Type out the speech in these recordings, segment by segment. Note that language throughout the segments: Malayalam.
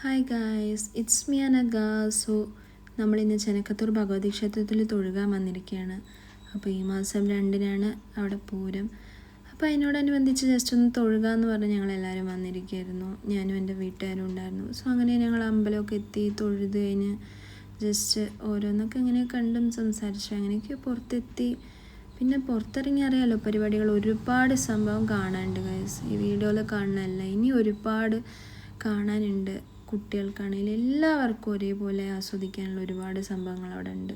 Hi guys, it's me Anagha. So നമ്മളിന്ന് ചെനക്കത്തൂർ ഭഗവതി ക്ഷേത്രത്തിൽ തൊഴുകാൻ വന്നിരിക്കുകയാണ്. അപ്പോൾ ഈ മാസം 2-നാണ് അവിടെ പൂരം. അപ്പോൾ അതിനോടനുബന്ധിച്ച് ജസ്റ്റ് ഒന്ന് തൊഴുകാമെന്ന് പറഞ്ഞ് ഞങ്ങളെല്ലാവരും വന്നിരിക്കുകയായിരുന്നു. ഞാനും എൻ്റെ വീട്ടുകാരും ഉണ്ടായിരുന്നു. സോ അങ്ങനെ ഞങ്ങൾ അമ്പലമൊക്കെ എത്തി തൊഴുത് കഴിഞ്ഞ് ജസ്റ്റ് ഓരോന്നൊക്കെ ഇങ്ങനെ കണ്ടും സംസാരിച്ചു അങ്ങനെയൊക്കെ പുറത്തെത്തി. പിന്നെ പുറത്തിറങ്ങി അറിയാമല്ലോ, പരിപാടികൾ ഒരുപാട് സംഭവം കാണാനുണ്ട് ഗൈസ്. ഈ വീഡിയോയിൽ കാണുന്നതല്ല, ഇനി ഒരുപാട് കാണാനുണ്ട്. കുട്ടികൾക്കാണെങ്കിലും എല്ലാവർക്കും ഒരേപോലെ ആസ്വദിക്കാനുള്ള ഒരുപാട് സംഭവങ്ങൾ അവിടെ ഉണ്ട്.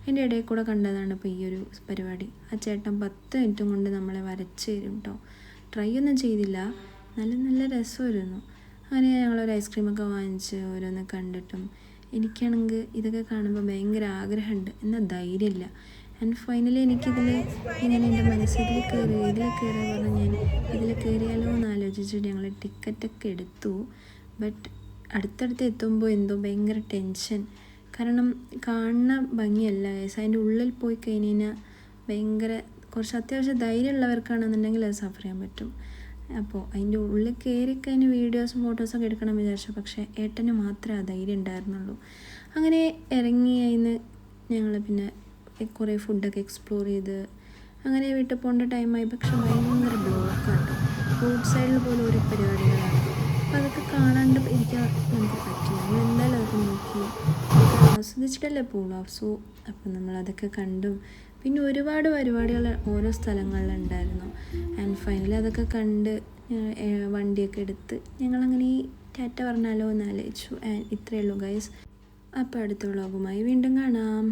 അതിൻ്റെ ഇടയിൽ കൂടെ കണ്ടതാണ് ഇപ്പോൾ ഈ ഒരു പരിപാടി. ആ ചേട്ടൻ 10 മിനിറ്റും കൊണ്ട് നമ്മളെ വരച്ച് തരും കേട്ടോ. ട്രൈ ഒന്നും ചെയ്തില്ല, നല്ല നല്ല രസമായിരുന്നു. അങ്ങനെ ഞങ്ങളൊരു ഐസ്ക്രീമൊക്കെ വാങ്ങിച്ച് ഓരോന്ന് കണ്ടിട്ടും എനിക്കാണെങ്കിൽ ഇതൊക്കെ കാണുമ്പോൾ ഭയങ്കര ആഗ്രഹമുണ്ട്, എന്നാൽ ധൈര്യമില്ല. ആൻഡ് ഫൈനലി എനിക്കിതിൽ ഇങ്ങനെ എൻ്റെ മനസ്സിൽ ഇതിൽ കയറുക പറഞ്ഞ് ഞാൻ ഇതിൽ കയറിയാലോ എന്ന് ആലോചിച്ചിട്ട് ഞങ്ങൾ ടിക്കറ്റൊക്കെ എടുത്തു. ബട്ട് അടുത്തടുത്ത് എത്തുമ്പോൾ എന്തോ ഭയങ്കര ടെൻഷൻ. കാരണം കാണുന്ന ഭംഗിയല്ല ഗൈസ്, അതിൻ്റെ ഉള്ളിൽ പോയി കഴിഞ്ഞ് കഴിഞ്ഞാൽ ഭയങ്കര കുറച്ച് അത്യാവശ്യം ധൈര്യമുള്ളവർക്കാണെന്നുണ്ടെങ്കിൽ അത് സഫർ ചെയ്യാൻ പറ്റും. അപ്പോൾ അതിൻ്റെ ഉള്ളിൽ കയറിക്കഴിഞ്ഞ് വീഡിയോസും ഫോട്ടോസൊക്കെ എടുക്കണം വിചാരിച്ചു. പക്ഷേ ഏട്ടന് മാത്രമേ ആ ധൈര്യം ഉണ്ടായിരുന്നുള്ളൂ. അങ്ങനെ ഇറങ്ങി അതിന് ഞങ്ങൾ പിന്നെ കുറേ ഫുഡൊക്കെ എക്സ്പ്ലോർ ചെയ്ത് അങ്ങനെ വീട്ടിൽ പോകേണ്ട ടൈമായി. പക്ഷെ ഭയങ്കര ബ്ലോക്കാട്ടോ, റോഡ് സൈഡിൽ പോലും ഒരു പരിപാടികളാണ്. അപ്പോൾ അതൊക്കെ കാണാണ്ട് ഇരിക്കാൻ നമുക്ക് പറ്റില്ല. നമ്മൾ എന്തായാലും അതൊക്കെ നോക്കി ആസ്വദിച്ചിട്ടല്ലേ പോകുള്ളൂ. സോ അപ്പം നമ്മളതൊക്കെ കണ്ടും പിന്നെ ഒരുപാട് പരിപാടികൾ ഓരോ സ്ഥലങ്ങളിലുണ്ടായിരുന്നു. ആൻഡ് ഫൈനലി അതൊക്കെ കണ്ട് വണ്ടിയൊക്കെ എടുത്ത് ഞങ്ങളങ്ങനെ ഈ ടാറ്റ പറഞ്ഞാലോ എന്ന് ആലോചിച്ചു. ആൻഡ് ഇത്രയേ ഉള്ളൂ ഗൈസ്. അപ്പോൾ അടുത്ത വ്ളോഗുമായി വീണ്ടും കാണാം.